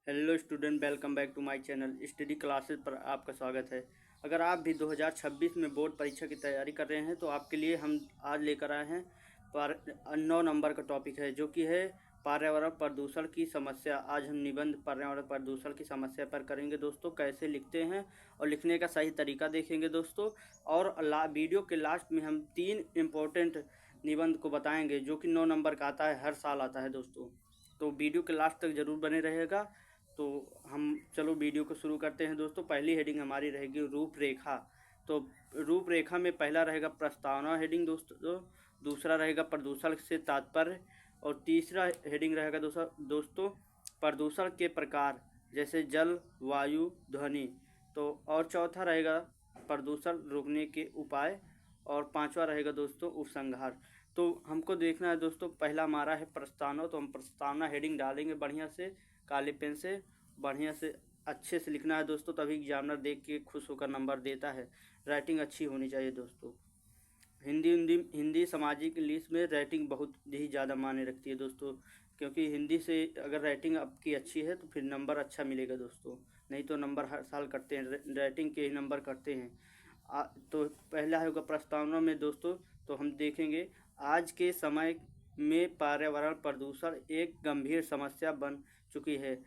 Hello student, welcome back to my channel study classes पर आपका स्वागत है। अगर आप भी 2026 में बोर्ड परीक्षा की तैयारी कर रहे हैं तो आपके लिए हम आज लेकर आए हैं पर 9 नंबर का टॉपिक है जो कि है पर्यावरण प्रदूषण की समस्या। आज हम निबंध पर्यावरण प्रदूषण की समस्या पर करेंगे दोस्तों। कैसे लिखते हैं और लिखने का सही तरीका देखेंगे दोस्तों। और वीडियो के लास्ट में हम 3 इम्पोर्टेंट निबंध को बताएंगे जो कि 9 नंबर का आता है, हर साल आता है दोस्तों। तो वीडियो के लास्ट तक ज़रूर बने रहेगा। तो हम चलो वीडियो को शुरू करते हैं दोस्तों। पहली हेडिंग हमारी रहेगी रूपरेखा। तो रूपरेखा में पहला रहेगा प्रस्तावना हेडिंग दोस्तों, दूसरा रहेगा प्रदूषण से तात्पर्य, और तीसरा हेडिंग रहेगा दोस्तों प्रदूषण के प्रकार जैसे जल, वायु, ध्वनि। तो और चौथा रहेगा प्रदूषण रोकने के उपाय, और पांचवा रहेगा दोस्तों उपसंहार। तो हमको देखना है दोस्तों, पहला हमारा है प्रस्तावना। तो हम प्रस्तावना हेडिंग डालेंगे बढ़िया से, काले पेन से बढ़िया से अच्छे से लिखना है दोस्तों, तभी एग्जामिनर देख के खुश होकर नंबर देता है। राइटिंग अच्छी होनी चाहिए दोस्तों। हिंदी सामाजिक इंग्लिश में राइटिंग बहुत ही ज़्यादा मायने रखती है दोस्तों, क्योंकि हिंदी से अगर राइटिंग आपकी अच्छी है तो फिर नंबर अच्छा मिलेगा दोस्तों। नहीं तो नंबर हर साल कटते हैं, राइटिंग के ही नंबर कटते हैं। तो पहला होगा प्रस्तावना में दोस्तों। तो हम देखेंगे आज के समय में पर्यावरण प्रदूषण एक गंभीर समस्या बन चुकी है।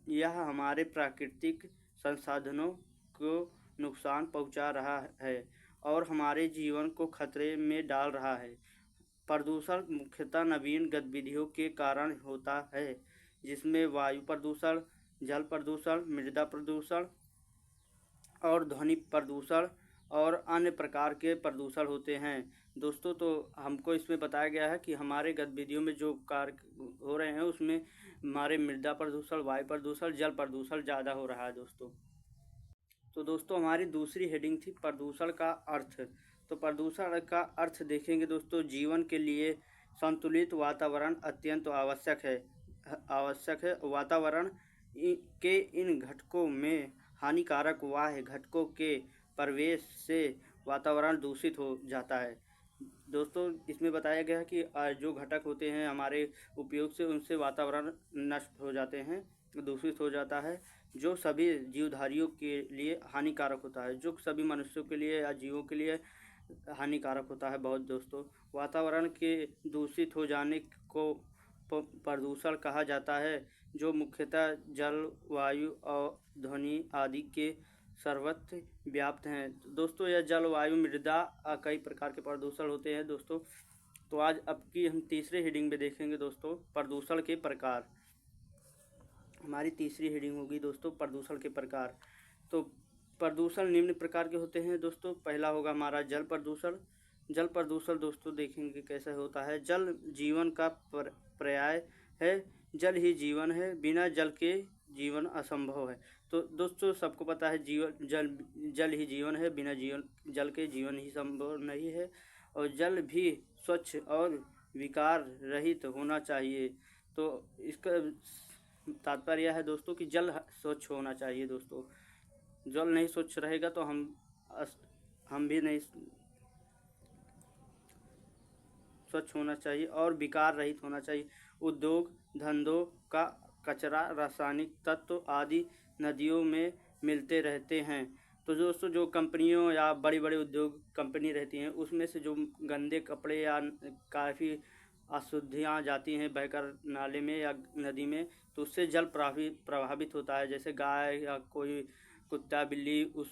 यह हमारे प्राकृतिक संसाधनों को नुकसान पहुंचा रहा है और हमारे जीवन को खतरे में डाल रहा है। प्रदूषण मुख्यतः नवीन गतिविधियों के कारण होता है, जिसमें वायु प्रदूषण, जल प्रदूषण, मृदा प्रदूषण और ध्वनि प्रदूषण और अन्य प्रकार के प्रदूषण होते हैं दोस्तों। तो हमको इसमें बताया गया है कि हमारे गतिविधियों में जो कार्य हो रहे हैं उसमें हमारे मृदा प्रदूषण, वायु प्रदूषण, जल प्रदूषण ज़्यादा हो रहा है दोस्तों। तो दोस्तों हमारी दूसरी हेडिंग थी प्रदूषण का अर्थ। तो प्रदूषण का अर्थ देखेंगे दोस्तों, जीवन के लिए संतुलित वातावरण अत्यंत आवश्यक है। वातावरण के इन घटकों में हानिकारक वाह्य घटकों के प्रवेश से वातावरण दूषित हो जाता है दोस्तों। इसमें बताया गया है कि जो घटक होते हैं हमारे उपयोग से, उनसे वातावरण नष्ट हो जाते हैं, दूषित हो जाता है, जो सभी जीवधारियों के लिए हानिकारक होता है, जो सभी मनुष्यों के लिए या जीवों के लिए हानिकारक होता है बहुत दोस्तों। वातावरण के दूषित हो जाने को प्रदूषण कहा जाता है, जो मुख्यतः जल, वायु और ध्वनि आदि के सर्वत्र व्याप्त हैं दोस्तों। यह जल, वायु, मृदा कई प्रकार के प्रदूषण होते हैं दोस्तों। तो आज अब की हम तीसरे हेडिंग में देखेंगे दोस्तों प्रदूषण के प्रकार। हमारी तीसरी हेडिंग होगी दोस्तों प्रदूषण के प्रकार। तो प्रदूषण निम्न प्रकार के होते हैं दोस्तों। पहला होगा हमारा जल प्रदूषण। जल प्रदूषण दोस्तों देखेंगे कैसे होता है। जल जीवन का पर्याय है, जल ही जीवन है, बिना जल के जीवन असंभव है। तो दोस्तों सबको पता है जल ही जीवन है, बिना जल के जीवन ही संभव नहीं है। और जल भी स्वच्छ और विकार रहित होना चाहिए। तो इसका तात्पर्य यह है दोस्तों कि जल स्वच्छ होना चाहिए दोस्तों। जल नहीं स्वच्छ रहेगा तो हम भी नहीं स्वच्छ होना चाहिए और विकार रहित होना चाहिए। उद्योग धंधों का कचरा, रासायनिक तत्व आदि नदियों में मिलते रहते हैं। तो दोस्तों जो कंपनियों या बड़ी बड़ी उद्योग कंपनी रहती हैं उसमें से जो गंदे कपड़े या काफ़ी अशुद्धियाँ जाती हैं बहकर नाले में या नदी में, तो उससे जल प्रभावित होता है। जैसे गाय या कोई कुत्ता बिल्ली उस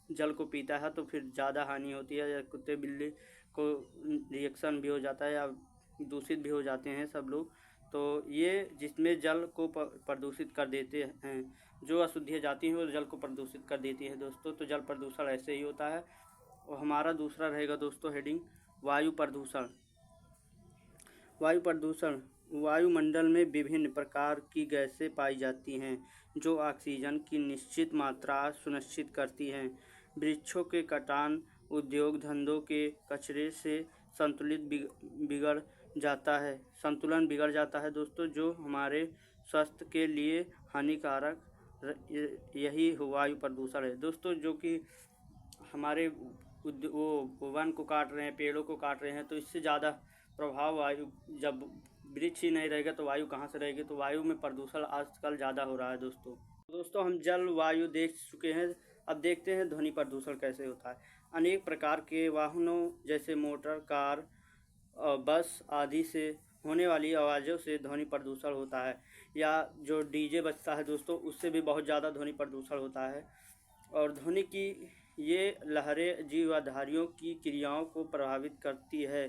जल को पीता है तो फिर ज़्यादा हानि होती है, या कुत्ते बिल्ली को रिएक्शन भी हो जाता है या दूषित भी हो जाते हैं सब लोग। तो ये जिसमें जल को प्रदूषित कर देते हैं, जो अशुद्धियाँ जाती हैं वो जल को प्रदूषित कर देती हैं दोस्तों। तो जल प्रदूषण ऐसे ही होता है। और हमारा दूसरा रहेगा दोस्तों हेडिंग वायु प्रदूषण। वायु प्रदूषण, वायुमंडल में विभिन्न प्रकार की गैसें पाई जाती हैं जो ऑक्सीजन की निश्चित मात्रा सुनिश्चित करती हैं। वृक्षों के कटान, उद्योग धंधों के कचरे से संतुलन बिगड़ जाता है दोस्तों, जो हमारे स्वास्थ्य के लिए हानिकारक यही वायु प्रदूषण है दोस्तों। जो कि हमारे वो वन को काट रहे हैं, पेड़ों को काट रहे हैं, तो इससे ज़्यादा प्रभाव वायु जब वृक्ष ही नहीं रहेगा तो वायु कहाँ से रहेगी। तो वायु में प्रदूषण आजकल ज़्यादा हो रहा है दोस्तों हम जल वायु देख चुके हैं। अब देखते हैं ध्वनि प्रदूषण कैसे होता है। अनेक प्रकार के वाहनों जैसे मोटर, कार, बस आदि से होने वाली आवाज़ों से ध्वनि प्रदूषण होता है, या जो डीजे बजता है दोस्तों उससे भी बहुत ज़्यादा ध्वनि प्रदूषण होता है। और ध्वनि की ये लहरें जीवधारियों की क्रियाओं को प्रभावित करती है।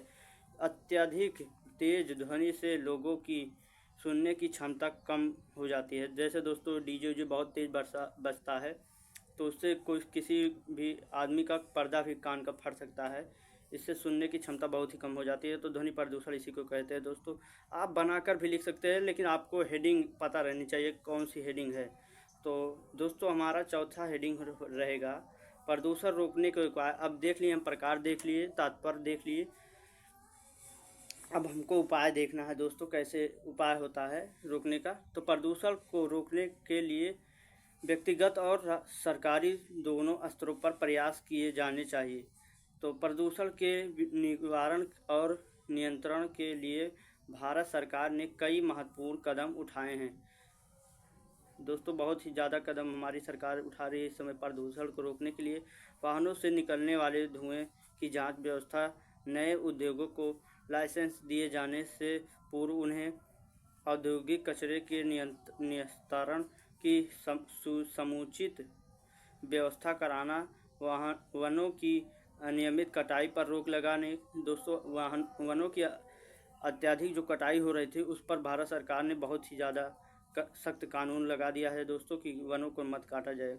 अत्यधिक तेज ध्वनि से लोगों की सुनने की क्षमता कम हो जाती है। जैसे दोस्तों डीजे जो बहुत तेज बजता है तो उससे कोई किसी भी आदमी का पर्दा भी कान का फट सकता है। इससे सुनने की क्षमता बहुत ही कम हो जाती है। तो ध्वनि प्रदूषण इसी को कहते हैं दोस्तों। आप बनाकर भी लिख सकते हैं, लेकिन आपको हेडिंग पता रहनी चाहिए कौन सी हेडिंग है। तो दोस्तों हमारा चौथा हेडिंग रहेगा प्रदूषण रोकने के उपाय। अब देख लिए हम प्रकार देख लिए, तात्पर्य देख लिए, अब हमको उपाय देखना है दोस्तों कैसे उपाय होता है रोकने का। तो प्रदूषण को रोकने के लिए व्यक्तिगत और सरकारी दोनों स्तरों पर प्रयास किए जाने चाहिए। तो प्रदूषण के निवारण और नियंत्रण के लिए भारत सरकार ने कई महत्वपूर्ण कदम उठाए हैं दोस्तों। बहुत ही ज़्यादा कदम हमारी सरकार उठा रही है इस समय प्रदूषण को रोकने के लिए। वाहनों से निकलने वाले धुएं की जांच व्यवस्था, नए उद्योगों को लाइसेंस दिए जाने से पूर्व उन्हें औद्योगिक कचरे के निस्तारण की समुचित व्यवस्था कराना, वनों की अनियमित कटाई पर रोक लगाने। दोस्तों वनों की अत्यधिक जो कटाई हो रही थी उस पर भारत सरकार ने बहुत ही ज़्यादा सख्त कानून लगा दिया है दोस्तों कि वनों को मत काटा जाए।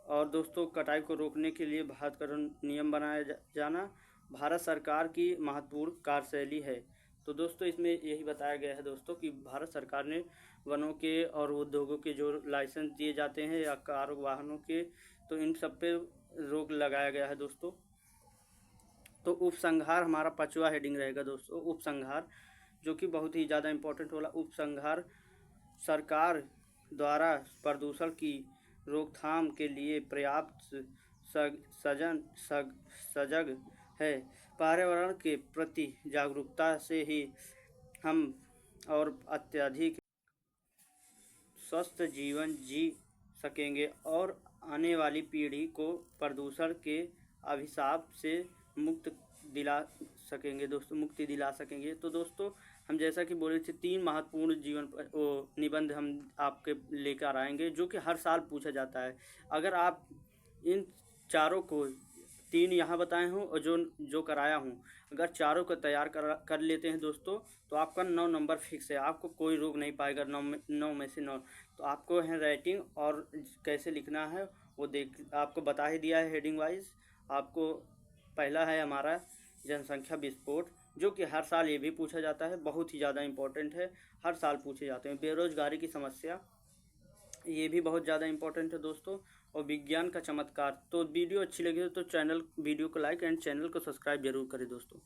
और दोस्तों कटाई को रोकने के लिए भारत का नियम बनाया जाना भारत सरकार की महत्वपूर्ण कार्यशैली है। तो दोस्तों इसमें यही बताया गया है दोस्तों कि भारत सरकार ने वनों के और उद्योगों के जो लाइसेंस दिए जाते हैं या कार वाहनों के, तो इन सब पे रोक लगाया गया है दोस्तों। तो उपसंहार हमारा पांचवा हेडिंग रहेगा दोस्तों, उपसंहार, जो कि बहुत ही ज़्यादा इम्पोर्टेंट होला। उपसंहार सरकार द्वारा प्रदूषण की रोकथाम के लिए पर्याप्त सजग है। पर्यावरण के प्रति जागरूकता से ही हम और अत्यधिक स्वस्थ जीवन जी सकेंगे और आने वाली पीढ़ी को प्रदूषण के अभिशाप से मुक्ति दिला सकेंगे। तो दोस्तों हम जैसा कि बोले थे 3 महत्वपूर्ण निबंध हम आपके लेकर आएंगे जो कि हर साल पूछा जाता है। अगर आप इन चारों को 3 यहाँ बताए हूँ और जो कराया हूँ, अगर चारों को तैयार कर लेते हैं दोस्तों तो आपका 9 नंबर फिक्स है। आपको कोई रोक नहीं पाएगा 9 में से 9। तो आपको है राइटिंग और कैसे लिखना है वो आपको बता ही दिया है हेडिंग वाइज। आपको पहला है हमारा जनसंख्या विस्फोट, जो कि हर साल ये भी पूछा जाता है, बहुत ही ज़्यादा इम्पोर्टेंट है, हर साल पूछे जाते हैं। बेरोजगारी की समस्या, ये भी बहुत ज़्यादा इम्पोर्टेंट है दोस्तों। और विज्ञान का चमत्कार। तो वीडियो अच्छी लगी तो वीडियो को लाइक एंड चैनल को सब्सक्राइब जरूर करें दोस्तों।